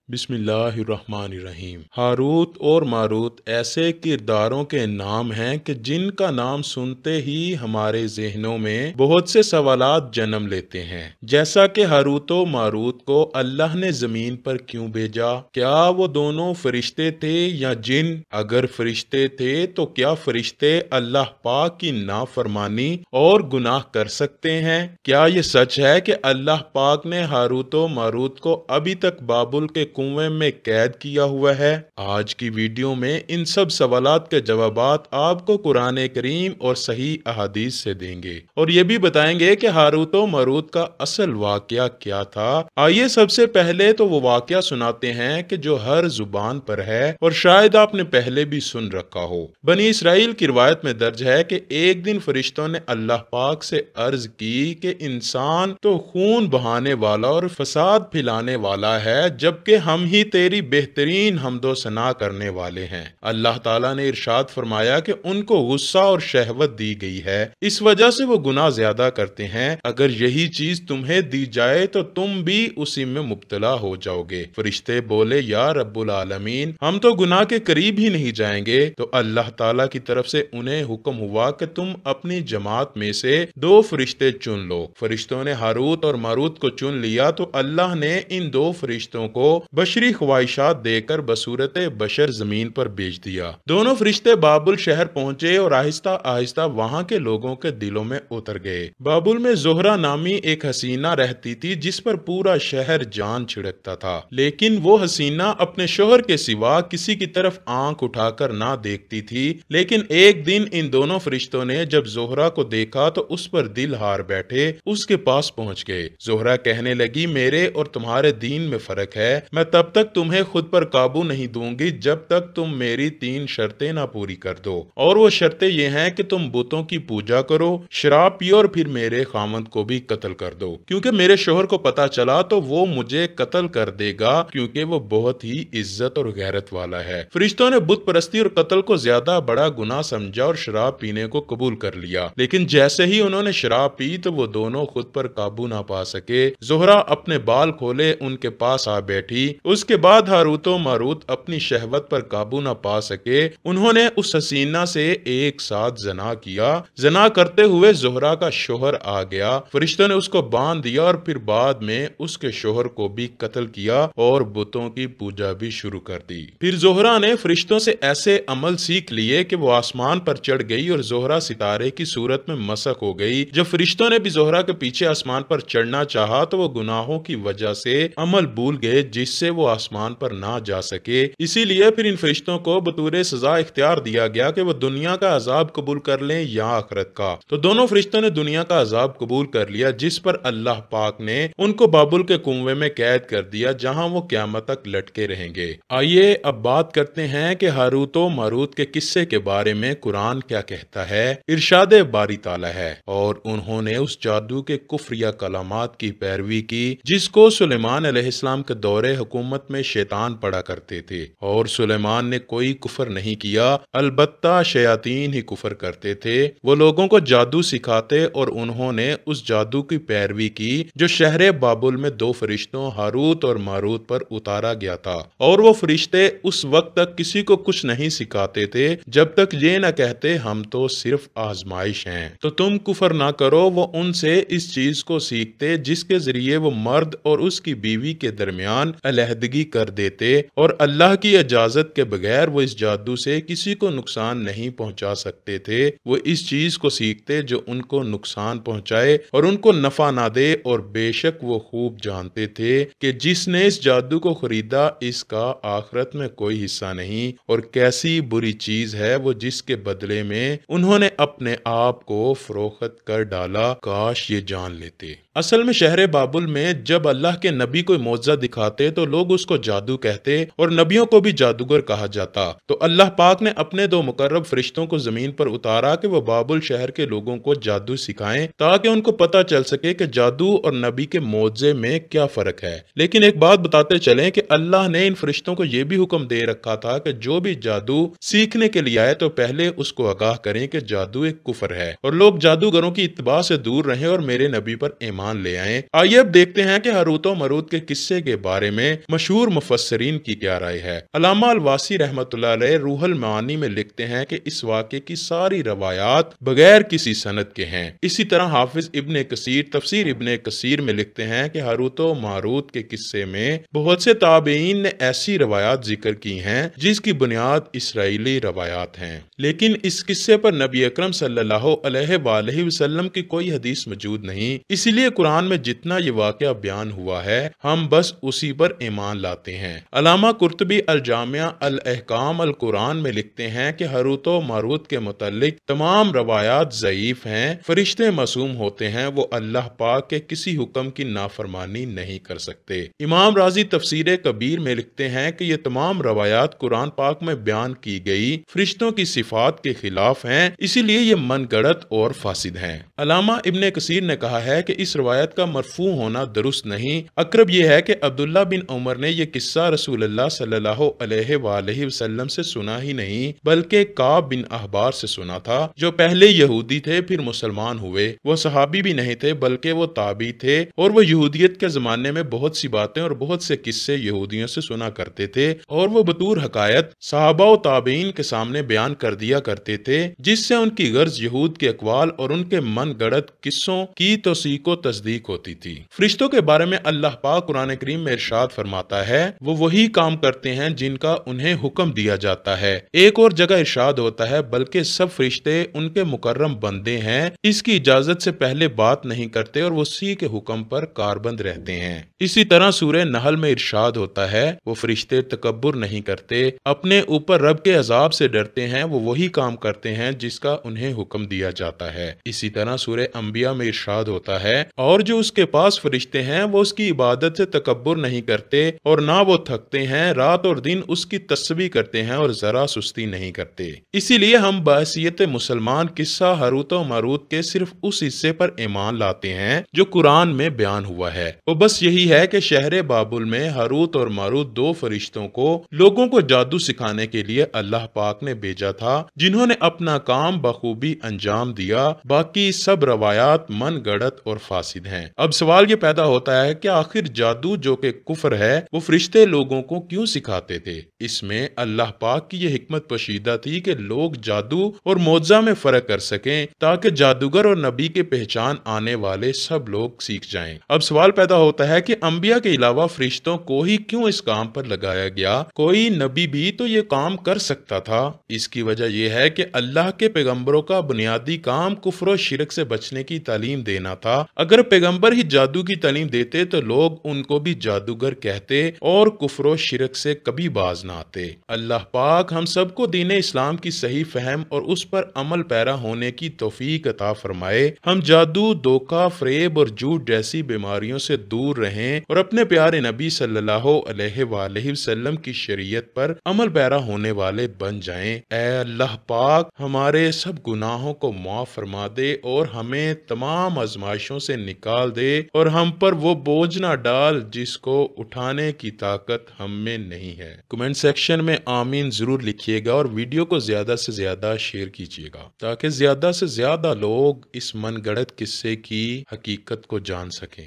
बिस्मिल्लाहिर्रहमानिर्रहीम। हारूत और मारूत ऐसे किरदारों के नाम हैं कि जिनका नाम सुनते ही हमारे ज़हनों में बहुत से सवालात जन्म लेते हैं। जैसा कि हारूत और मारूत को अल्लाह ने ज़मीन पर क्यों भेजा? क्या वो दोनों फरिश्ते थे या जिन? अगर फरिश्ते थे तो क्या फरिश्ते अल्लाह पाक की नाफरमानी और गुनाह कर सकते हैं? क्या ये सच है कि अल्लाह पाक ने हारूत और मारूत को अभी तक बाबुल के कुएं में कैद किया हुआ है? आज की वीडियो में इन सब सवालात के जवाबात आपको कुरान करीम और सही अहादीस से देंगे और ये भी बताएंगे कि हारूत और मारूत का असल वाकया क्या था। आइए सबसे पहले तो वो वाकया सुनाते हैं कि जो हर जुबान पर है और शायद आपने पहले भी सुन रखा हो। बनी इसराइल की रिवायत में दर्ज है कि एक दिन फरिश्तों ने अल्लाह पाक से अर्ज की कि इंसान तो खून बहाने वाला और फसाद फैलाने वाला है, जबकि हम ही तेरी बेहतरीन हम्दो सना करने वाले हैं। अल्लाह ताला ने इरशाद फरमाया कि उनको गुस्सा और शहवत दी गई है, इस वजह से वो गुनाह ज्यादा करते हैं। अगर यही चीज तुम्हें दी जाए तो तुम भी उसी में मुब्तला हो जाओगे। फरिश्ते बोले, या रब्बुल आलमीन, हम तो गुनाह के करीब ही नहीं जाएंगे। तो अल्लाह ताला की तरफ से उन्हें हुक्म हुआ कि तुम अपनी जमात में से 2 फरिश्ते चुन लो। फरिश्तों ने हारूत और मारूत को चुन लिया तो अल्लाह ने इन 2 फरिश्तों को बशरी ख्वाहिशात देकर बसूरत बशर जमीन पर भेज दिया। दोनों फरिश्ते बाबुल शहर पहुंचे और आहिस्ता आहिस्ता वहां के लोगों के दिलों में उतर गए। बाबुल में जोहरा नामी एक हसीना रहती थी जिस पर पूरा शहर जान छिड़कता था, लेकिन वो हसीना अपने शोहर के सिवा किसी की तरफ आंख उठाकर ना देखती थी। लेकिन एक दिन इन दोनों फरिश्तों ने जब जोहरा को देखा तो उस पर दिल हार बैठे, उसके पास पहुंच गए। जोहरा कहने लगी, मेरे और तुम्हारे दीन में फर्क है। मैं तब तक तुम्हें खुद पर काबू नहीं दूंगी जब तक तुम मेरी 3 शर्तें ना पूरी कर दो। और वो शर्तें ये हैं कि तुम बुतों की पूजा करो, शराब पियो और फिर मेरे खामद को भी कत्ल कर दो, क्योंकि मेरे शोहर को पता चला तो वो मुझे कत्ल कर देगा, क्योंकि वो बहुत ही इज्जत और गैरत वाला है। फरिश्तों ने बुत परस्ती और कत्ल को ज्यादा बड़ा गुनाह समझा और शराब पीने को कबूल कर लिया। लेकिन जैसे ही उन्होंने शराब पी तो वो दोनों खुद पर काबू ना पा सके। जोहरा अपने बाल खोले उनके पास आ बैठी। उसके बाद हारूत और मारूत अपनी शहवत पर काबू न पा सके। उन्होंने उस हसीना से एक साथ जना किया। जना करते हुए जोहरा का शोहर आ गया। फरिश्तों ने उसको बांध दिया और फिर बाद में उसके शोहर को भी कत्ल किया और बुतों की पूजा भी शुरू कर दी। फिर जोहरा ने फरिश्तों से ऐसे अमल सीख लिए कि वो आसमान पर चढ़ गई और जोहरा सितारे की सूरत में मसक हो गई। जब फरिश्तों ने भी जोहरा के पीछे आसमान पर चढ़ना चाहा तो वो गुनाहों की वजह से अमल भूल गए, जिससे वो आसमान पर ना जा सके। इसीलिए फिर इन फरिश्तों को बतौर सजा इख्तियार दिया गया कि वो दुनिया का अजाब कबूल कर लें या आखिरत का। तो दोनों फरिश्तों ने दुनिया का अजाब कबूल कर लिया, जिस पर अल्लाह पाक ने उनको बाबुल के कुएं में कैद कर दिया, जहां वो क़यामत तक लटके रहेंगे। आइए अब बात करते हैं कि हारूत और मारूत के किस्से के बारे में कुरान क्या कहता है। इरशाद बारी ताला है, और उन्होंने उस जादू के कुफ्र या कलामात की पैरवी की जिसको सुलेमान अलैहिस्सलाम के दौरे हुकूमत में शैतान पढ़ा करते थे, और सुलेमान ने कोई कुफर नहीं किया, अलबत्ता शयातीन ही कुफर करते थे। वो लोगों को जादू सिखाते और उन्होंने उस जादू की पैरवी की जो शहर बाबुल में 2 फरिश्तों हारूत और मारूत पर उतारा गया था। और वो फरिश्ते उस वक्त तक किसी को कुछ नहीं सिखाते थे जब तक ये न कहते हम तो सिर्फ आजमाइश हैं, तो तुम कुफर ना करो। वो उनसे इस चीज को सीखते जिसके जरिए वो मर्द और उसकी बीवी के दरमियान अलहदगी कर देते, और अल्लाह की इजाजत के बगैर वो इस जादू से किसी को नुकसान नहीं पहुंचा सकते थे। वो इस चीज को सीखते जो उनको नुकसान पहुंचाए और उनको नफा ना दे, और बेशक वो खूब जानते थे कि जिसने इस जादू को खरीदा इसका आखिरत में कोई हिस्सा नहीं, और कैसी बुरी चीज है वो जिसके बदले में उन्होंने अपने आप को फरोख्त कर डाला। काश ये जान लेते। असल में शहर बाबुल में जब अल्लाह के नबी कोई मौजज़ा दिखाते तो लोग उसको जादू कहते और नबियों को भी जादूगर कहा जाता। तो अल्लाह पाक ने अपने 2 मुकर्रब फरिश्तों को जमीन पर उतारा कि वो बाबुल शहर के लोगों को जादू सिखाएं, ताकि उनको पता चल सके कि जादू और नबी के मौजज़े में क्या फर्क है। लेकिन एक बात बताते चलें कि अल्लाह ने इन फरिश्तों को यह भी हुक्म दे रखा था कि जो भी जादू सीखने के लिए आए तो पहले उसको आगाह करें कि जादू एक कुफर है, और लोग जादूगरों की इत्तबा से दूर रहें और मेरे नबी पर ईमान ایمان لے آئیں۔ آئیے اب دیکھتے ہیں کہ ہاروت و ماروت کے قصے کے بارے میں مشہور مفسرین کی کیا رائے ہے۔ علامہ الواسی رحمۃ اللہ علیہ روح المعانی میں لکھتے ہیں کہ اس واقعے کی ساری روایات بغیر کسی سند کے ہیں۔ اسی طرح حافظ ابن کثیر تفسیر ابن کثیر میں لکھتے ہیں کہ ہاروت و ماروت کے قصے میں بہت سے تابعین نے ایسی روایات ذکر کی ہیں جس کی بنیاد اسرائیلی روایات ہیں، لیکن اس قصے پر نبی اکرم صلی اللہ علیہ وآلہ وسلم کی کوئی حدیث موجود نہیں، اسی لیے قرآن میں جتنا یہ واقعہ بیان ہوا ہے ہم بس اسی پر ایمان لاتے ہیں۔ علامہ قرطبی الجامع الاحکام القرآن میں لکھتے ہیں کہ ہاروت و ماروت کے متعلق تمام روایات ضعیف ہیں، فرشتے معصوم ہوتے ہیں، وہ اللہ پاک کے کسی حکم کی نافرمانی نہیں کر سکتے۔ امام رازی تفسیر کبیر میں لکھتے ہیں کہ یہ تمام روایات قرآن پاک میں بیان کی گئی فرشتوں کی صفات کے خلاف ہیں، اسی لیے یہ من گڑت اور فاسد ہیں۔ علامہ ابن کثیر نے کہا ہے کہ اس روایت کا مرفوع ہونا درست نہیں، اقرب یہ ہے کہ عبداللہ بن عمر نے یہ قصہ رسول اللہ صلی اللہ علیہ وآلہ وسلم سے سنا ہی نہیں بلکہ کعب بن احبار سے سنا تھا، جو پہلے یہودی تھے پھر مسلمان ہوئے۔ وہ صحابی بھی نہیں تھے بلکہ وہ تابعی تھے، اور وہ یہودیت کے زمانے میں بہت سی باتیں اور بہت سے قصے یہودیوں سے سنا کرتے تھے، اور وہ بطور حقائق صحابہ و تابعین کے سامنے بیان کر دیا کرتے تھے، جس سے ان کی غرض یہود کے اقوال اور ان کے من گڑت قصوں کی توثیق و تصدیق ہوتی تھی۔ فرشتوں کے بارے میں اللہ پاک قرآن کریم میں ارشاد فرماتا ہے وہ وہی کام کرتے ہیں جن کا انہیں حکم دیا جاتا ہے۔ ایک اور جگہ ارشاد ہوتا ہے بلکہ سب فرشتے ان کے مکرم بندے ہیں، اس کی اجازت سے پہلے بات نہیں کرتے اور وہ اسی کے حکم پر کاربند رہتے ہیں۔ اسی طرح سورہ نحل میں ارشاد ہوتا ہے وہ فرشتے تکبر نہیں کرتے، اپنے اوپر رب کے عذاب سے ڈرتے ہیں، وہ وہی کام کرتے ہیں جس کا انہیں حکم دیا جاتا ہے۔ اسی طرح سورہ انبیاء میں ارشاد ہوتا ہے اور جو اس کے پاس فرشتے ہیں وہ اس کی عبادت سے تکبر نہیں کرتے اور نہ وہ تھکتے ہیں، رات اور دن اس کی تسبیح کرتے ہیں اور ذرا سستی نہیں کرتے۔ اسی لیے ہم بحیثیت مسلمان قصہ ہاروت و ماروت کے صرف اس حصے پر ایمان لاتے ہیں جو قرآن میں بیان ہوا ہے۔ وہ بس یہی ہے کہ شہر بابل میں ہاروت اور ماروت دو فرشتوں کو لوگوں کو جادو سکھانے کے لیے اللہ پاک نے بھیجا تھا، جنہوں نے اپنا کام بخوبی انجام دیا، باقی سب روایات من گڑت اور فاسد ہیں۔ اب سوال یہ پیدا ہوتا ہے کہ آخر جادو جو کہ کفر ہے وہ فرشتے لوگوں کو کیوں سکھاتے تھے؟ اس میں اللہ پاک کی یہ حکمت پوشیدہ تھی کہ لوگ جادو اور معجزہ میں فرق کر سکیں تاکہ جادوگر اور نبی کے پہچان آنے والے سب لوگ سیکھ جائیں۔ اب سوال پیدا ہوتا ہے کہ انبیاء کے علاوہ فرشتوں کو ہی کیوں اس کام پر لگایا گیا؟ کوئی نبی بھی تو یہ کام کر سکتا تھا۔ اس کی وجہ یہ ہے کہ اللہ کے پیغمبروں کا بنیادی کام کفر و شرک سے بچنے کی تعلیم دینا تھا۔ اگر پیغمبر ہی جادو کی تعلیم دیتے تو لوگ ان کو بھی جادوگر کہتے اور کفر و شرک سے کبھی باز نہ آتے۔ اللہ پاک ہم سب کو دین اسلام کی صحیح فہم اور اس پر عمل پیرا ہونے کی توفیق عطا فرمائے۔ ہم جادو، دھوکہ، فریب اور جھوٹ جیسی بیماریوں سے دور رہیں اور اپنے پیارے نبی صلی اللہ علیہ وآلہ وسلم کی شریعت پر عمل پیرا ہونے والے بن جائیں۔ اے اللہ پاک ہمارے سب گناہوں کو معاف فرما دے اور ہمیں تمام آزمائشوں سے نکال دے اور ہم پر وہ بوجھ نہ ڈال جس کو اٹھانے کی طاقت ہم میں نہیں ہے۔ کمنٹ سیکشن میں آمین ضرور لکھیے گا اور ویڈیو کو زیادہ سے زیادہ شیئر کیجیے گا تاکہ زیادہ سے زیادہ لوگ اس من گڑت قصے کی حقیقت کو جان سکیں۔